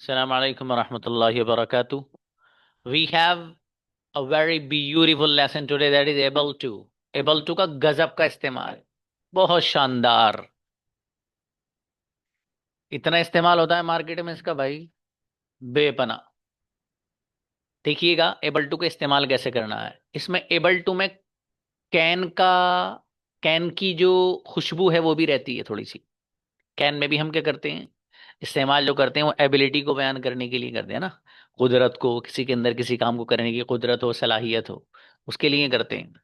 Assalamu alaikum wa rahmatullahi wa barakatuh. We have a very beautiful lesson today, that is able to. Able to का गजब का इस्तेमाल, बहुत शानदार। इतना इस्तेमाल होता है मार्केट में इसका भाई, बेपना। देखिएगा एबल टू का इस्तेमाल कैसे करना है। इसमें एबल टू में कैन का कैन की जो खुशबू है वो भी रहती है थोड़ी सी। कैन में भी हम क्या करते हैं, इस्तेमाल जो करते हैं वो एबिलिटी को बयान करने के लिए करते हैं ना। कुदरत को, किसी के अंदर किसी काम को करने की कुदरत हो, सलाहियत हो, उसके लिए करते हैं।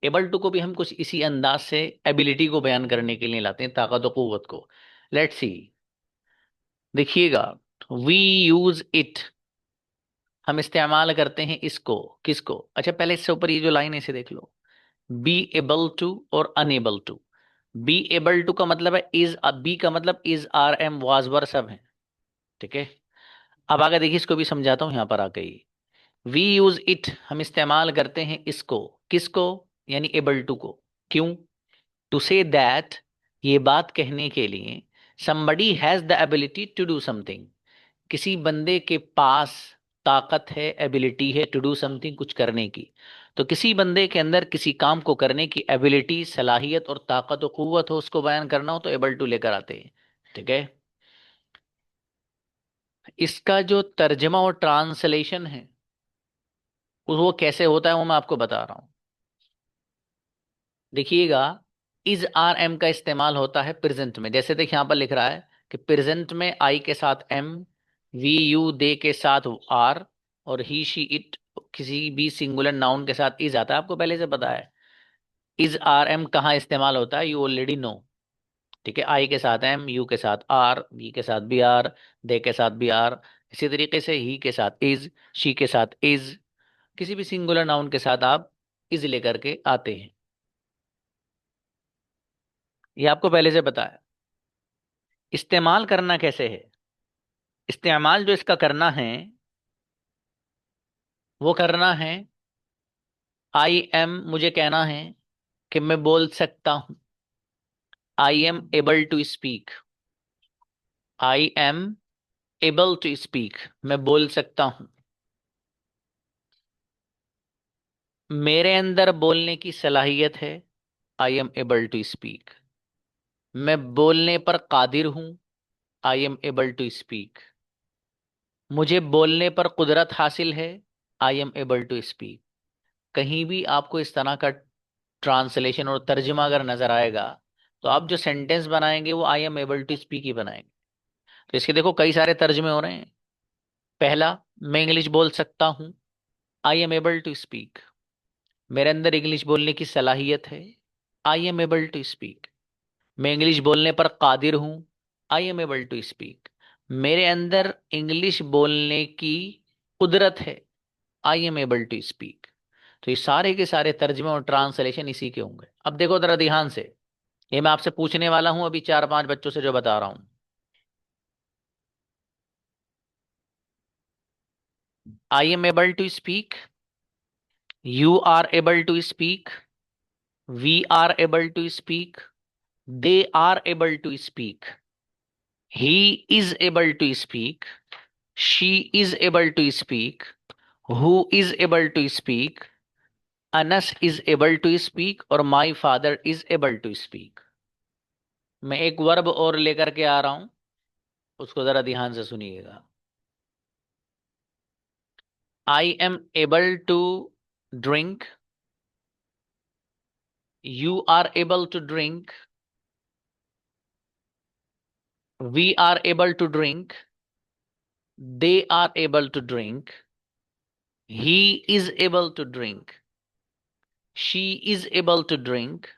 एबल टू को भी हम कुछ इसी अंदाज से एबिलिटी को बयान करने के लिए लाते हैं, ताकत और कुव्वत को। लेट्स सी, देखिएगा। वी यूज इट, हम इस्तेमाल करते हैं इसको। किसको? अच्छा, पहले इससे ऊपर ये जो लाइन है इसे देख लो। बी एबल टू और unable to. Be able to का मतलब है इज, बी का मतलब is, are, am, was, were सब है। ठीक है। अब आगे देखिए, इसको भी समझाता हूं यहां पर आके ही। वी यूज इट, हम इस्तेमाल करते हैं इसको। किसको? यानी एबल टू को। क्यों? टू से दैट, ये बात कहने के लिए। somebody has the ability to do something, किसी बंदे के पास ताकत है, एबिलिटी है, टू डू समथिंग, कुछ करने की। तो किसी बंदे के अंदर किसी काम को करने की एबिलिटी, सलाहियत और ताकत और कुव्वत हो, उसको बयान करना हो तो एबल टू लेकर आते हैं। ठीक है। इसका जो तर्जमा और ट्रांसलेशन है वो कैसे होता है वो मैं आपको बता रहा हूं। देखिएगा, इज, आर, एम का इस्तेमाल होता है प्रेजेंट में। जैसे देखिए यहां पर लिख रहा है कि प्रेजेंट में आई के साथ एम, वी यू दे के साथ आर, और ही शी इट किसी भी सिंगुलर नाउन के साथ इज आता है। आपको पहले से पता है इज, आर, एम कहाँ इस्तेमाल होता है, यू ऑलरेडी नो। ठीक है। आई के साथ एम, यू के साथ आर, वी के साथ भी आर, दे के साथ भी आर। इसी तरीके से ही के साथ इज, शी के साथ इज, किसी भी सिंगुलर नाउन के साथ आप इज लेकर के आते हैं। ये आपको पहले से पता है। इस्तेमाल करना कैसे है? इस्तेमाल जो इसका करना है वो करना है, आई एम, मुझे कहना है कि मैं बोल सकता हूं। I am able to speak. I am able to speak, मैं बोल सकता हूं। मेरे अंदर बोलने की सलाहियत है। I am able to speak. मैं बोलने पर कादिर हूं। I am able to speak. मुझे बोलने पर कुदरत हासिल है। I am able to speak. कहीं भी आपको इस तरह का ट्रांसलेशन और तर्जुमा अगर नजर आएगा तो आप जो सेंटेंस बनाएंगे वो I am able to speak ही बनाएंगे। तो इसके देखो कई सारे तर्जुमे हो रहे हैं। पहला, मैं इंग्लिश बोल सकता हूं। I am able to speak. मेरे अंदर इंग्लिश बोलने की सलाहियत है। I am able to speak. मैं इंग्लिश बोलने पर कादिर हूं। I am able to speak. मेरे अंदर इंग्लिश बोलने की कुदरत है। I am able to speak. तो ये सारे के सारे तर्जुमे और ट्रांसलेशन इसी के होंगे। अब देखो जरा ध्यान से, ये मैं आपसे पूछने वाला हूं अभी चार पांच बच्चों से जो बता रहा हूं। I am able to speak, you are able to speak, we are able to speak, they are able to speak, he is able to speak, she is able to speak, who is able to speak, Anas is able to speak, और my father is able to speak. मैं एक verb और लेकर के आ रहा हूं, उसको जरा ध्यान से सुनिएगा। I am able to drink, you are able to drink, we are able to drink, they are able to drink, he is able to drink, she is able to drink,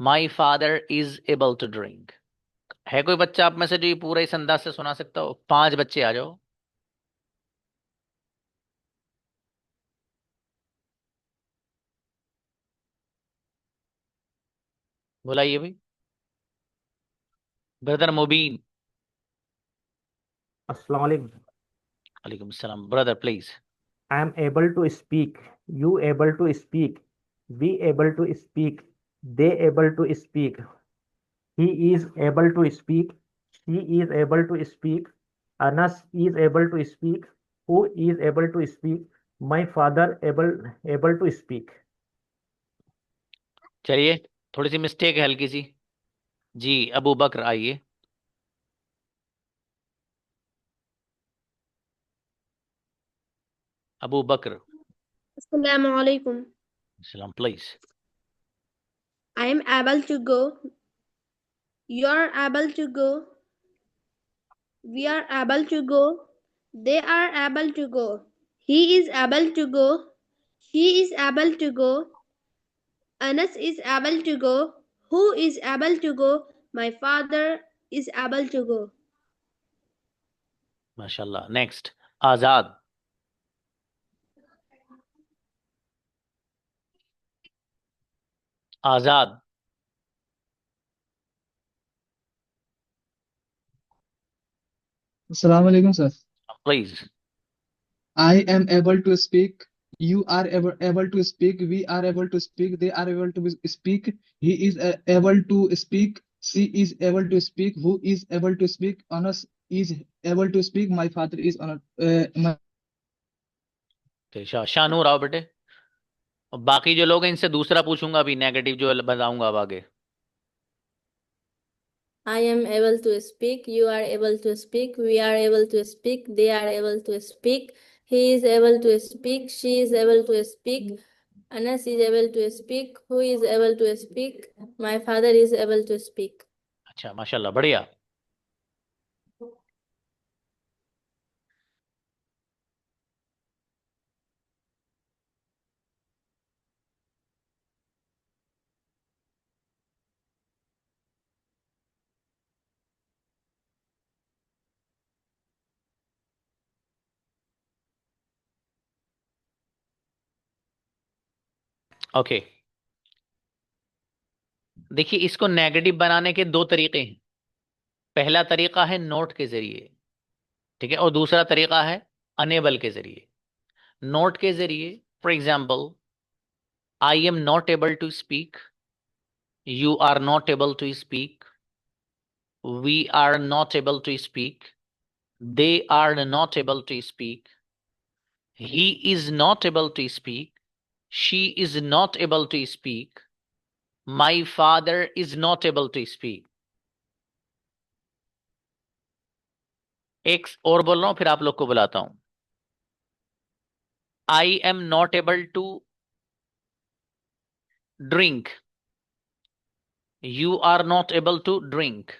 my father is able to drink। है कोई बच्चा आप में से जो ये पूरा इस अंदाज से सुना सकता हो? पांच बच्चे आ जाओ। बुलाइए भाई। ब्रदर मुबीन। Assalamu alaikum. वालेकुम सलाम। Brother please. I am able to speak. You able to speak. We able to speak. They able to speak. He is able to speak. She is able to speak. Anas is able to speak. Who is able to speak? My father able to speak. चलिए, थोड़ी सी mistake है, हल्की सी। जी, अबू बकर आइए। अबू बकर। Assalamu alaikum. सलाम please. I am able to go. You are able to go. We are able to go. They are able to go. He is able to go. She is able to go. Anas is able to go. Who is able to go? My father is able to go. माशाल्लाह। Next, Azad. Azad. Assalamu alaikum, sir. Please. I am able to speak. You are able to speak. We are able to speak. They are able to speak. He is able to speak. She is able to speak. Who is able to speak? Anas is able to speak. My father is on. My Shahnoor आओ बेटे। और बाकी जो लोग हैं इनसे दूसरा पूछूंगा अभी, नेगेटिव जो बताऊंगा अब आगे। I am able to speak. You are able to speak. We are able to speak. They are able to speak. He is able to speak. She is able to speak. Anas is able to speak. Who is able to speak? My father is able to speak. अच्छा, माशाल्लाह, बढ़िया। Okay, देखिए, इसको negative बनाने के दो तरीके हैं। पहला तरीका है नोट के जरिए, ठीक है, और दूसरा तरीका है अनेबल के जरिए। नोट के जरिए, for example, I am not able to speak, you are not able to speak, we are not able to speak, they are not able to speak, he is not able to speak, she is not able to speak, my father is not able to speak. एक और बोल रहा हूं, फिर आप लोग को बुलाता हूं। I am not able to drink, you are not able to drink,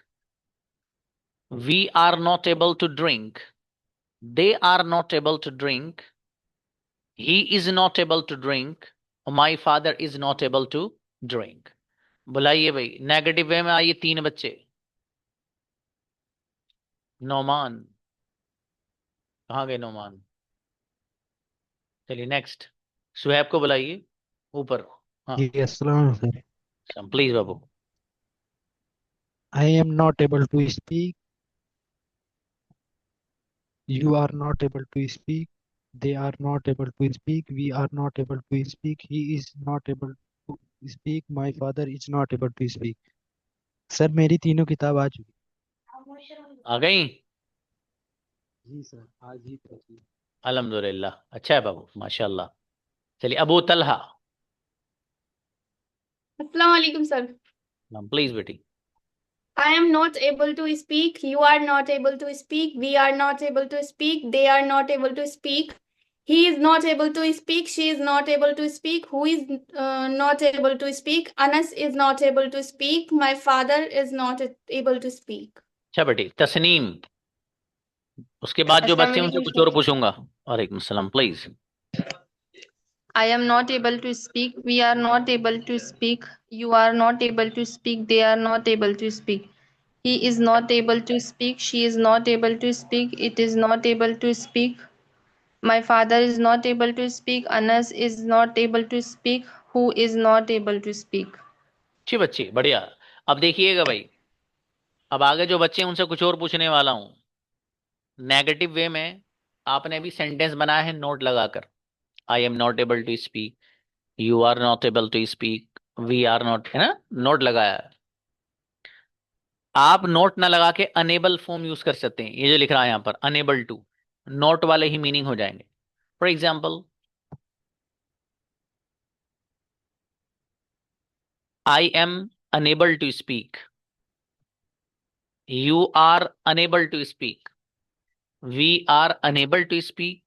we are not able to drink, they are not able to drink, he is not able to drink, my father is not able to drink। बुलाइए भाई, negative way में आइए। तीन बच्चे। नोमान, कहाँ गए नोमान? चलिए next, Suhaib को बुलाइए ऊपर। हाँ, जी अस्सलाम sir. Please Babu. I am not able to speak. You are not able to speak. They are not able to speak. We are not able to speak. He is not able to speak. My father is not able to speak. Sir मेरी तीनों किताब आ चुकी। आ गई? जी sir, आज ही पहुंची। अल्हम्दुलिल्लाह, अच्छा है बाबू, माशाल्लाह। चलिए, Abu Talha. Assalamu alaikum, sir. Please बेटी। I am not able to speak. You are not able to speak. We are not able to speak. They are not able to speak. He is not able to speak. She is not able to speak. Who is not able to speak? Anas is not able to speak. My father is not able to speak. अच्छा बेटी, तस्नीम। उसके बाद जो बच्चे हैं उनसे कुछ और पूछूंगा। वालेकुम सलाम, please. I am not able to speak. We are not able to speak. You are not able to speak. They are not able to speak. He is not able to speak. She is not able to speak. It is not able to speak. My father is not able to speak. Anas is not able to speak. Who is not able to speak? अच्छी बच्ची, बढ़िया। अब देखिएगा भाई, अब आगे जो बच्चे हैं उनसे कुछ और पूछने वाला हूं। नेगेटिव वे में आपने भी सेंटेंस बनाया है नोट लगाकर। I am not able to speak, you are not able to speak, we are not, है ना, नोट लगाया है। आप नोट ना लगा के अनेबल फॉर्म यूज कर सकते हैं। ये जो लिख रहा है यहाँ पर अनेबल टू, नोट वाले ही मीनिंग हो जाएंगे। For example, I am unable to speak, you are unable to speak, we are unable to speak,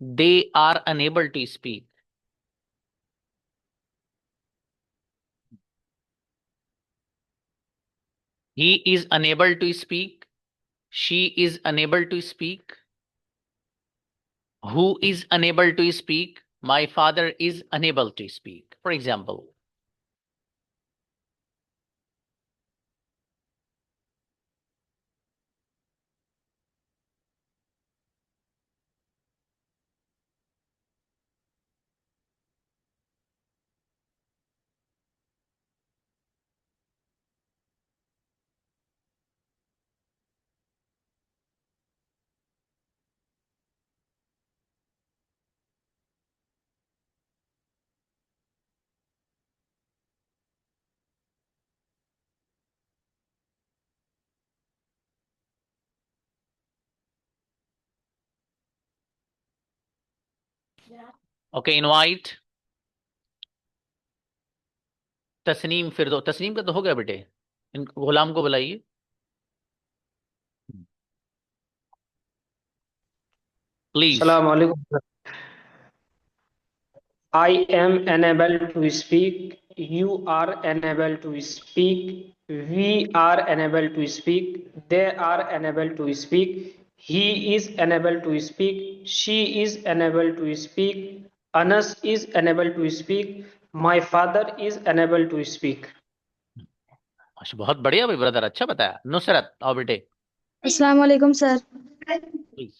they are unable to speak. He is unable to speak. She is unable to speak. Who is unable to speak? My father is unable to speak. For example. Okay, invite Tasneem Firdaus. Tasneem का तो हो गया बेटे, इन गुलाम को बुलाइए। Please. Assalamu alaikum. I am unable to speak. You are unable to speak. We are unable to speak. They are unable to speak. He is unable to speak. She is unable to speak. Anas is unable to speak. My father is unable to speak. बहुत बढ़िया भाई brother, अच्छा बताया। नुसरत आओ बेटे Assalamu alaikum, sir. Please.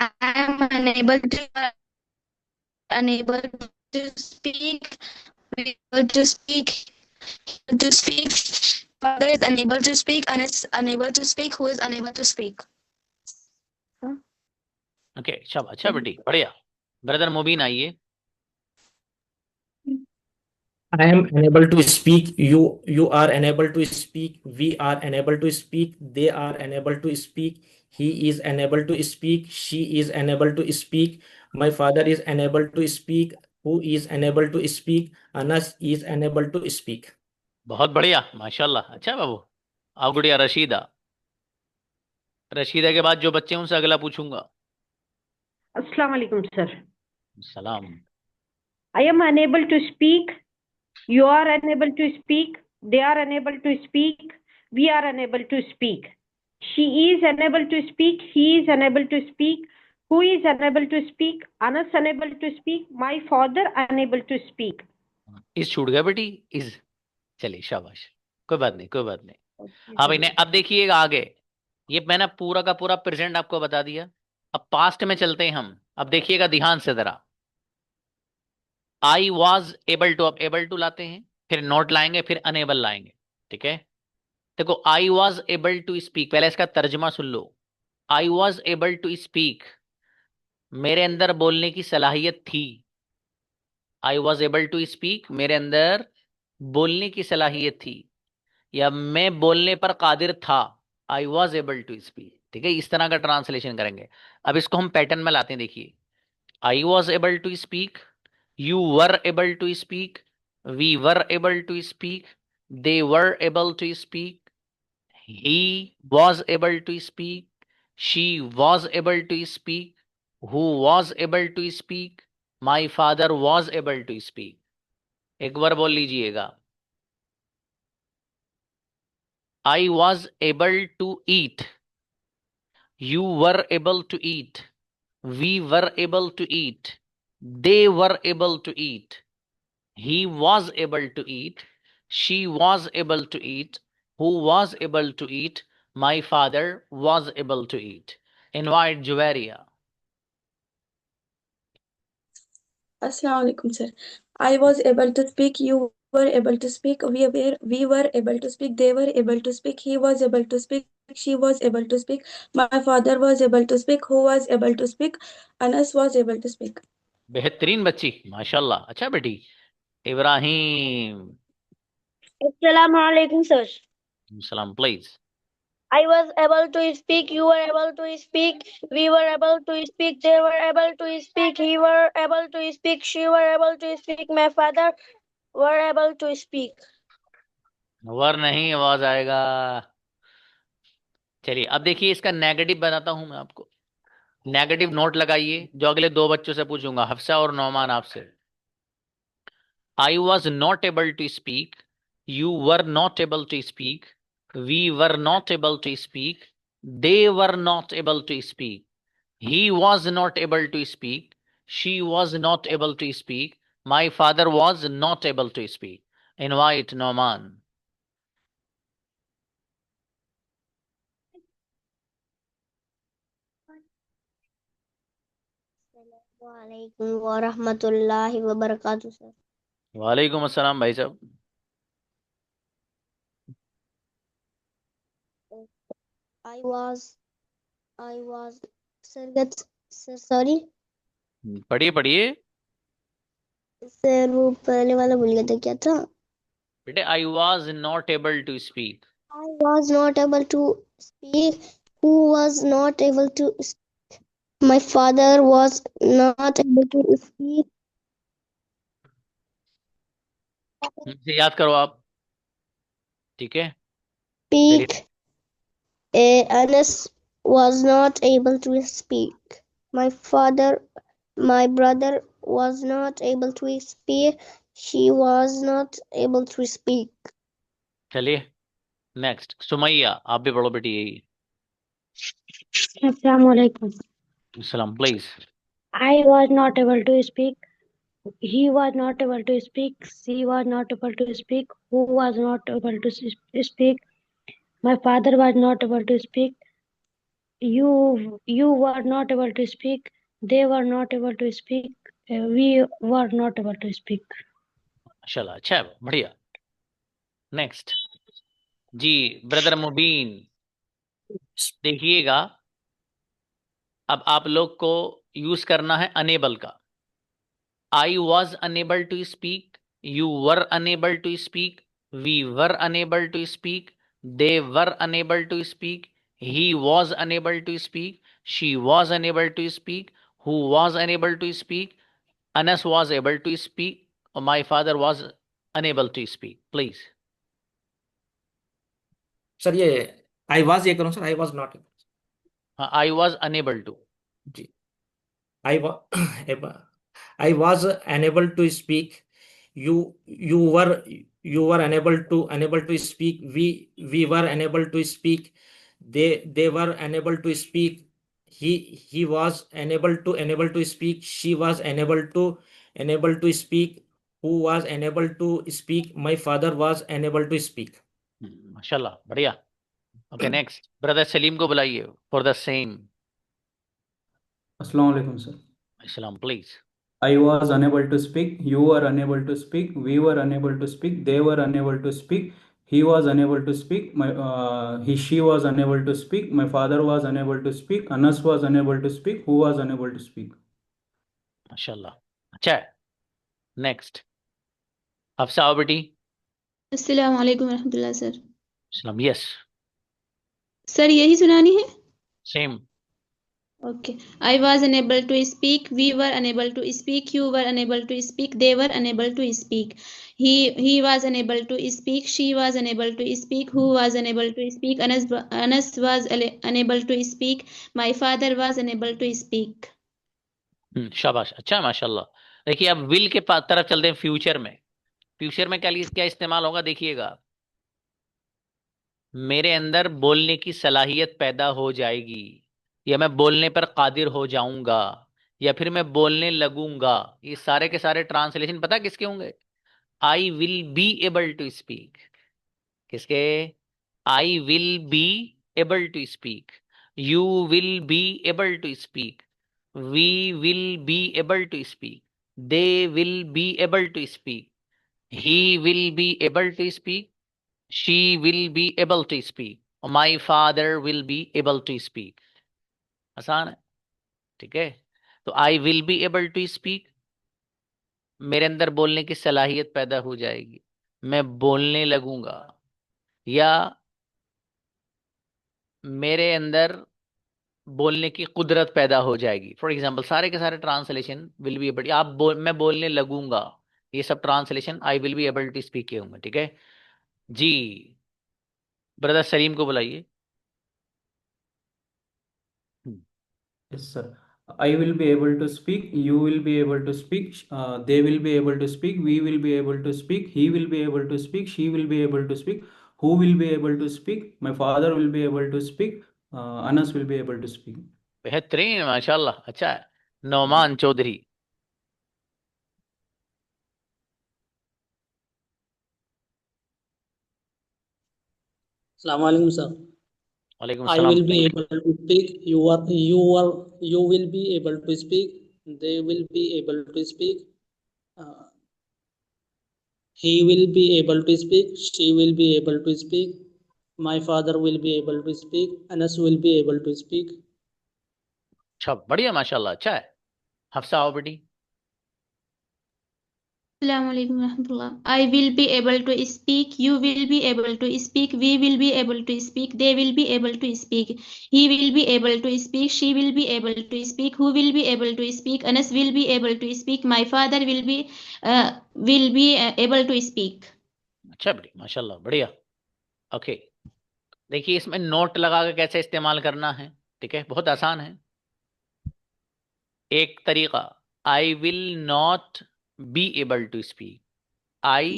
I am unable to speak, able to speak, to speak. Father is unable to speak, and is unable to speak. Who is unable to speak? Okay, शाबाश, अच्छा बेटी, बढ़िया। Brother मुबीन आइए। I am unable to speak. You are unable to speak. We are unable to speak. They are unable to speak. He is unable to speak. She is unable to speak. My father is unable to speak. Who is unable to speak? Anas is unable to speak. बहुत बढ़िया, माशाल्लाह, अच्छा बाबू। आओ गुड़िया रशीदा। रशीदा के बाद जो बच्चे हैं उनसे अगला पूछूंगा। Assalamu alaikum, sir. सलाम। I am unable to speak. You are unable to speak. They are unable to speak. We are unable to speak. She is unable to speak. He is unable to speak. Who is unable to speak? Anas unable to speak. My father unable to speak. इस छूट गया बेटी, इस। चलिए शाबाश, कोई बात नहीं, कोई बात नहीं। हाँ भाई ने, अब देखिएगा आगे। ये मैंने पूरा का पूरा प्रेजेंट आपको बता दिया। अब पास्ट में चलते हैं हम। अब देखिएगा ध्यान से जरा। आई वॉज एबल टू, अब एबल टू लाते हैं, फिर नॉट लाएंगे, फिर अनेबल लाएंगे। ठीक है, देखो I was able to speak, पहले इसका तर्जमा सुन लो। I was able to speak, मेरे अंदर बोलने की सलाहियत थी। I was able to speak, मेरे अंदर बोलने की सलाहियत थी, या मैं बोलने पर कादिर था। I was able to speak. ठीक है, इस तरह का ट्रांसलेशन करेंगे। अब इसको हम पैटर्न में लाते हैं, देखिए। I was able to speak, you were able to speak, we were able to speak, they were able to speak, he was able to speak, she was able to speak, who was able to speak, my father was able to speak। एक बार बोल लीजिएगा। I was able to eat, you were able to eat, we were able to eat, they were able to eat, he was able to eat, she was able to eat, who was able to eat, my father was able to eat। Invite Juwaria। Assalamu alaikum, sir. I was able to speak. You were able to speak. We were able to speak. They were able to speak. He was able to speak. She was able to speak. My father was able to speak. Who was able to speak? Anas was able to speak. बेहतरीन बच्ची, माशाल्लाह, अच्छा बेटी। Ibrahim, Assalamu alaikum, sir. Salam, please. I was able to speak. You were able to speak. We were able to speak. They were able to speak. He were able to speak. She were able to speak. My father were able to speak. वर नहीं, आवाज आएगा। चलिए अब देखिए, इसका negative बताता हूं मैं आपको। नेगेटिव नोट लगाइए, जो अगले दो बच्चों से पूछूंगा, हफ्सा और नौमान आपसे। I was not able to speak. You were not able to speak. We were not able to speak. They were not able to speak. He was not able to speak. She was not able to speak. My father was not able to speak. Invite Noman. Assalamualaikum warahmatullahi wabarakatuh, sir. वालेकुम अस्सलाम भाई साहब। I was, sir, sir, sorry, पढ़िए पढ़िए sir, वो पहले वाला भूल गया था, क्या था? बेटे। I was not able to speak. I was not able to speak. Who was not able to speak? My father was not able to speak. इसे याद करो आप, ठीक है? चलिए, Speak. Anas was not able to speak. My brother was not able to speak. She was not able to speak. चलिए next. Sumaiya, आप भी पढ़ो बेटी यही। Assalamualaikum. सलाम, please. I was not able to speak. He was not able to speak. She was not able to speak. Who was not able to speak? My father was not able to speak. You were not able to speak. They were not able to speak. We were not able to speak. माशाल्लाह, अच्छा है, बढ़िया। Next जी, brother मुबीन, देखिएगा। अब आप लोग को use करना है अनेबल का। I was unable to speak. You were unable to speak. We were unable to speak. They were unable to speak. He was unable to speak. She was unable to speak. Who was unable to speak? Anas was able to speak. My father was unable to speak. Please. Sir ये I was ये करूँ sir, I was not. I was unable to. जी, I I was unable to speak. You were unable to speak. We were unable to speak. They were unable to speak. he was unable to speak. She was unable to speak. Who was unable to speak? My father was unable to speak. माशाल्लाह, बढ़िया। Okay next, brother Salim को बुलाइए for the same. Assalamu alaikum, sir. सलाम, please. I was unable to speak. You were unable to speak. We were unable to speak. They were unable to speak. He was unable to speak. She was unable to speak. My father was unable to speak. Anas was unable to speak. Who was unable to speak? माशाल्लाह, अच्छा है। Next, Hafsa आओ बेटी। अस्सलाम वालेकुम रहमतुल्लाह sir. सलाम, yes, sir यही सुनानी है? Same. Okay. I was unable to speak. We were unable to speak. You were unable to speak. They were unable to speak. He was unable to speak. She was unable to speak. Who was unable to speak? Anas was unable to speak. My father was unable to speak. शाबाश, अच्छा है, माशाल्लाह। देखिए अब will के तरफ चलते हैं। फ्यूचर में, फ्यूचर में क्या इस्तेमाल होगा, देखिएगा। मेरे अंदर बोलने की सलाहियत पैदा हो जाएगी, या मैं बोलने पर कादिर हो जाऊंगा, या फिर मैं बोलने लगूंगा। ये सारे के सारे ट्रांसलेशन पता किसके होंगे? I will be able to speak. किसके? I will be able to speak. You will be able to speak. We will be able to speak. They will be able to speak. He will be able to speak. She will be able to speak. My father will be able to speak. आसान है, ठीक है? तो I will be able to speak, मेरे अंदर बोलने की सलाहियत पैदा हो जाएगी। मैं बोलने लगूंगा, या मेरे अंदर बोलने की कुदरत पैदा हो जाएगी। फॉर एग्जाम्पल सारे के सारे ट्रांसलेशन विल बी एबल, मैं बोलने लगूंगा, ये सब translation I will be able to speak के होंगे। ठीक है जी। ब्रदर सलीम को बुलाइए। Yes, sir. I will be able to speak. You will be able to speak. They will be able to speak. We will be able to speak. He will be able to speak. She will be able to speak. Who will be able to speak? My father will be able to speak. Anas will be able to speak. बेहतरीन, माशाल्लाह, अच्छा है। Nauman Chaudhary. Assalamu alaikum, sir. वालेकुम I सलाम। will be able to speak. You will be able to speak. They will be able to speak. Uh, he will be able to speak. She will be able to speak. My father will be able to speak. Anas will be able to speak. अच्छा, बढ़िया, माशाल्लाह, अच्छा है। हफ्सा आओ बेटी। Assalamualaikum warahmatullah. I will be able to speak. You will be able to speak. We will be able to speak. They will be able to speak. He will be able to speak. She will be able to speak. Who will be able to speak? Anas will be able to speak. My father will be able to speak. अच्छा बेटी, माशाल्लाह, बढ़िया। Okay, देखिए इसमें note लगा के कैसे इस्तेमाल करना है। ठीक है, बहुत आसान है। एक तरीका, I will not be able to speak. I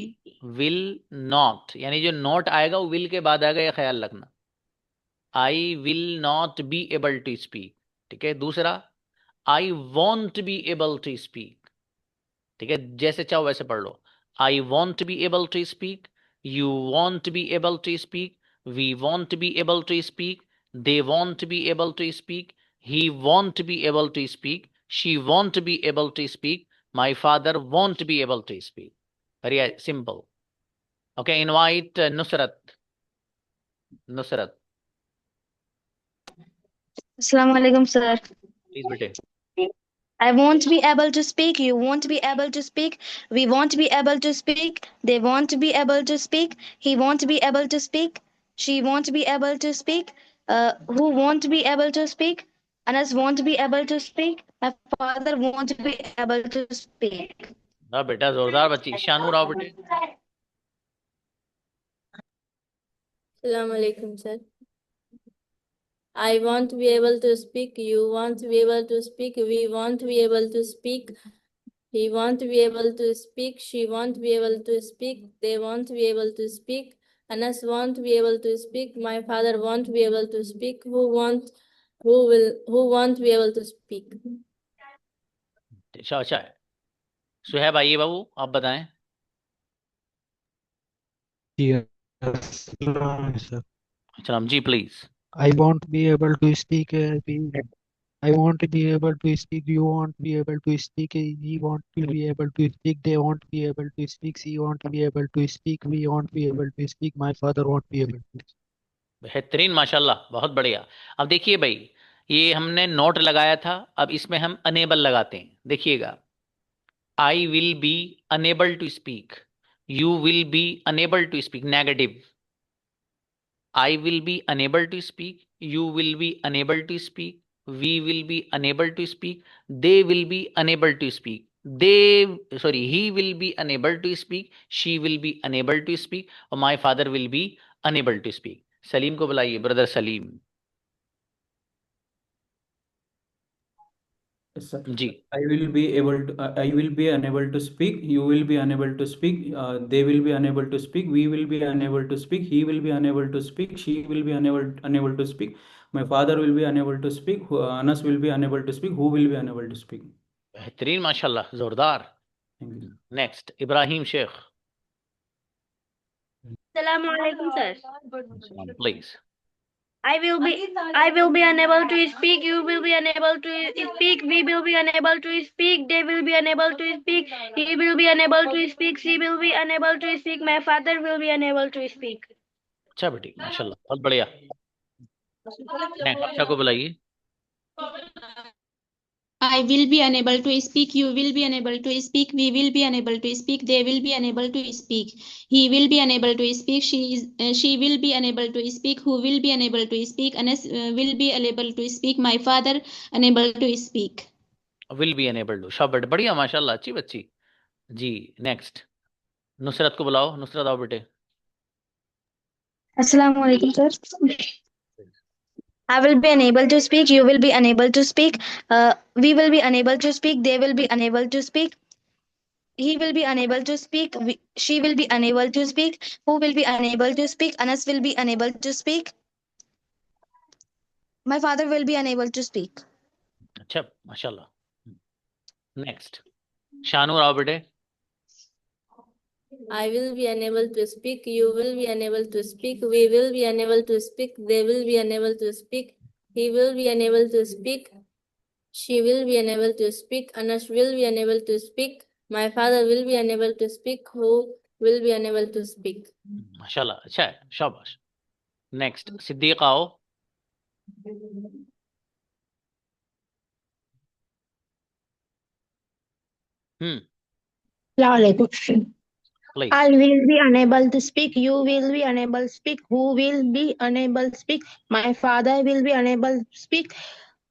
will not, यानी जो नॉट आएगा वो विल के बाद आएगा, ये ख्याल रखना। I will not be able to speak. ठीक है, दूसरा, I won't be able to speak. ठीक है, जैसे चाहो वैसे पढ़ लो। I won't be able to speak, you won't be able to speak, we won't be able to speak, they won't be able to speak, he won't be able to speak, she won't be able to speak, my father won't be able to speak. Very simple. Okay, invite Nusrat. Nusrat, Assalamu alaikum, sir. Please बेटे। I won't be able to speak. You won't be able to speak. We won't be able to speak. They won't be able to speak. He won't be able to speak. She won't be able to speak. Who won't be able to speak? Anas won't be able to speak. My father won't be able to speak. हाँ बेटा, जोरदार बच्ची। शानूर आओ बेटे। Assalamu alaikum, sir. I won't be able to speak. You won't be able to speak. We won't be able to speak. He won't be able to speak. She won't be able to speak. They won't be able to speak. Anas won't be able to speak. My father won't be able to speak. Who won't be able to speak? अच्छा, अच्छा है। सुहैब आइए बाबू, आप बताएं। Yes, sir. सलाम जी, please. I won't be able to speak. I won't be able to speak. You won't be able to speak. He won't be able to speak. They won't be able to speak. She won't be able to speak. We won't be able to speak. My father won't be able to speak. बेहतरीन, माशाल्लाह, बहुत बढ़िया। अब देखिए भाई, ये हमने note लगाया था, अब इसमें हम अनेबल लगाते हैं। देखिएगा, I will be unable to speak, you will be unable to speak, negative. I will be unable to speak, you will be unable to speak, we will be unable to speak, they will be unable to speak. He will be unable to speak, she will be unable to speak, और my father will be unable to speak. Salim को बुलाइए, brother Salim Yes, sir. जी। I will be able to. I will be unable to speak. You will be unable to speak. They will be unable to speak. We will be unable to speak. He will be unable to speak. She will be unable to speak. My father will be unable to speak. Anas will be unable to speak. Who will be unable to speak? बेहतरीन, माशाल्लाह, जोरदार। Thank you. Next Ibrahim Shaikh. Assalamu alaikum, sir. Please. I will be unable to speak. You will be unable to speak. We will be unable to speak. They will be unable to speak. He will be unable to speak. She will be unable to speak. My father will be unable to speak. अच्छा बेटी, माशाल्लाह, बहुत बढ़िया। Next Hafsa को बुलाइए। I will be unable to speak. You will be unable to speak. We will be unable to speak. They will be unable to speak. He will be unable to speak. She will be unable to speak. Who will be unable to speak? Anas will be unable to speak. My father unable to speak. Will be unable to. शाबाश, बढ़िया, माशाल्लाह, अच्छी बच्ची जी। Next Nusrat को बुलाओ। नुसरत आओ बेटे। Assalamu alaikum, sir. I will be unable to speak. You will be unable to speak. We will be unable to speak. They will be unable to speak. He will be unable to speak. She will be unable to speak. Who will be unable to speak? Anas will be unable to speak. My father will be unable to speak. अच्छा, माशाल्लाह। Next Shanur आओ बेटे। I will be unable to speak. You will be unable to speak. We will be unable to speak. They will be unable to speak. He will be unable to speak. She will be unable to speak. Anas will be unable to speak. My father will be unable to speak. Who will be unable to speak. माशाल्लाह, अच्छा है, शाबाश। Next Siddique आओ। Assalamualaikum. Please. I will be unable to speak. You will be unable to speak. Who will be unable to speak? My father will be unable to speak.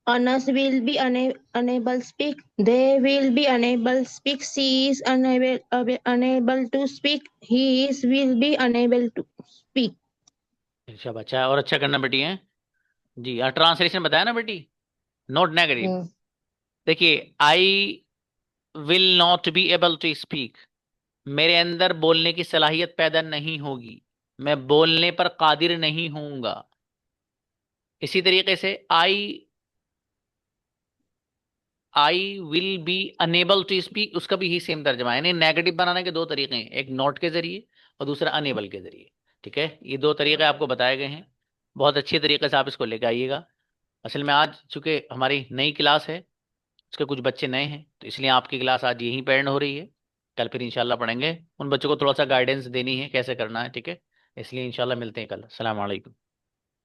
Anas will be unable to speak. They will be unable to speak. She is unable to speak. He is will be unable to speak. शाबाश, अच्छा है, और अच्छा करना बेटी है जी। Translation बताया ना बेटी, नोट नेगेटिव। देखिए, I will not be able to speak, मेरे अंदर बोलने की सलाहियत पैदा नहीं होगी, मैं बोलने पर कादिर नहीं होऊंगा। इसी तरीके से I will be unable to speak, उसका भी ही सेम तर्जमा है। यानी नेगेटिव बनाने के दो तरीके हैं, एक नॉट के जरिए और दूसरा अनेबल के जरिए। ठीक है, ये दो तरीके आपको बताए गए हैं, बहुत अच्छे तरीके से आप इसको लेकर आइएगा। असल में आज चूंकि हमारी नई क्लास है, उसके कुछ बच्चे नए हैं, तो इसलिए आपकी क्लास आज यहीं पे एंड हो रही है। कल फिर इंशाल्लाह पढ़ेंगे। उन बच्चों को थोड़ा सा गाइडेंस देनी है कैसे करना है, ठीक है। इसलिए इंशाल्लाह मिलते हैं कल। अस्सलाम वालेकुम।